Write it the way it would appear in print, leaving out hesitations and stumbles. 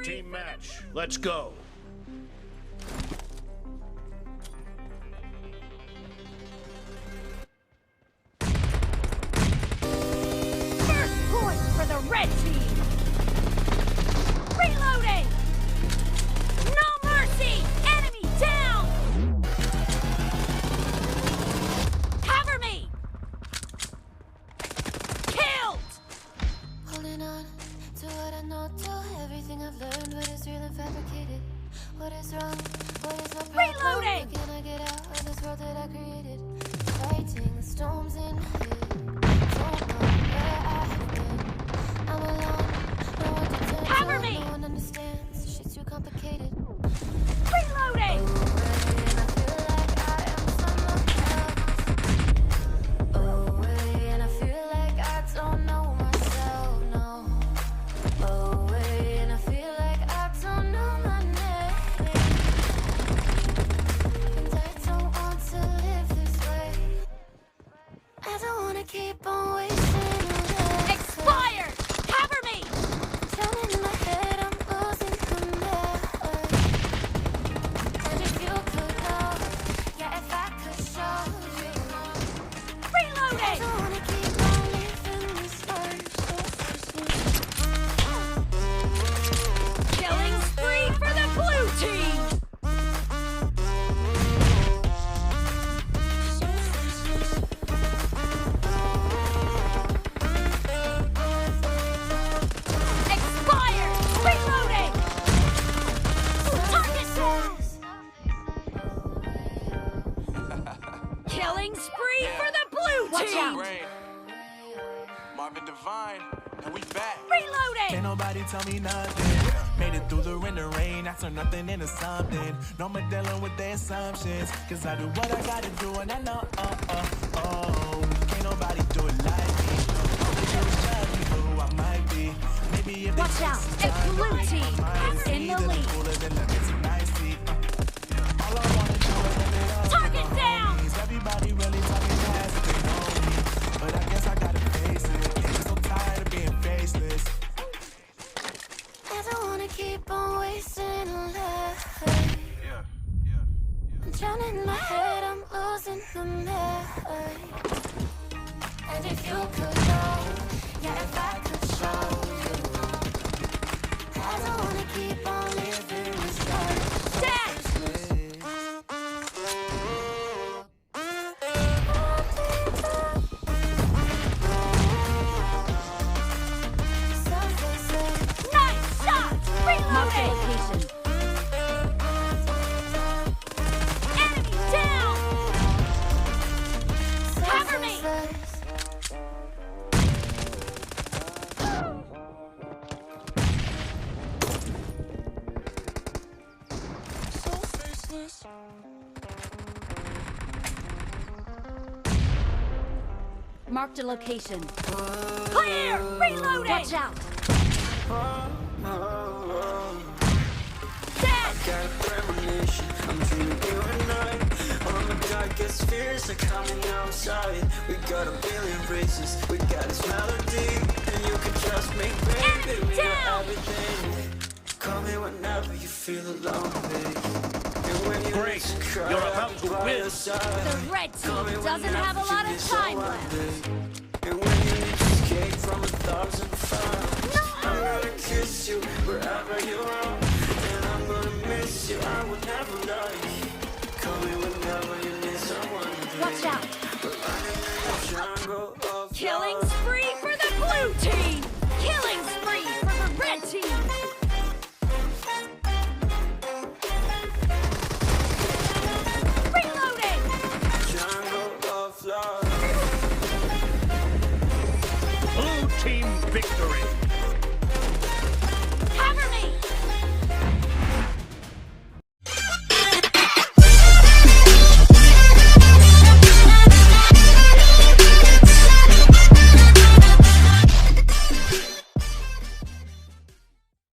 Team match. Let's go. First point for the red team. Reloading. No mercy. Enemy down. Cover me. Killed. Holding on to what I know, to everything I've learned, what is real and fabricated, what is wrong, what is my problem. Reloading! How can I get out of this world that I created? Fighting the storms in my head, don't know where I have been. I'm alone, no one to turn Cover to, me! no one understands, this shit's too complicated. Reloading. Away, and I feel like I don't know myself, no. Away, and I feel like I don't know my name. And I don't want to live this way. I don't want to keep on wasting away. Expired. Cover me. Turning in my head, I'm losing the night. And if you could know, yeah, if I could show you. I Reloading. don't wanna keep on living this life so Killing spree for the blue team. Expired. Reloading. Target. Killing spree for the blue team. Great. Marvin Devine, and we back. Reloading. Can't nobody tell me nothing. Made it through the wind and rain, I turn nothing into something. No more dealing with their assumptions, cause I do what I gotta do and I know, can't nobody do it like me. Only you judge me for who I might be. Maybe if they Watch take out, some it's time to blue break team. my mind, It's in the either lead. cooler than the missing ice tea. All I wanna do is live it up. Target with the down. homies. Everybody really talking fast if they know me, but I guess I gotta face it. I'm so tired of being faceless. I don't wanna keep on wasting life. I'm drowning in my head, I'm losing the night. And if you could know, yeah, if I could show you. I don't wanna keep on living this life. Dead. Nice shot. Reloading. Location. Enemy down. Cover me. So faceless. Marked a location. Clear. Reloading. Watch out. Dead. Got a premonition, I'm dreaming you and I. All my darkest fears are coming outside. We got a billion races, we got this melody, and you can trust me, baby. We got everything. Call me whenever you feel alone, baby. And when you Great. cry, You're about to by win. your side. The red team doesn't have a lot of time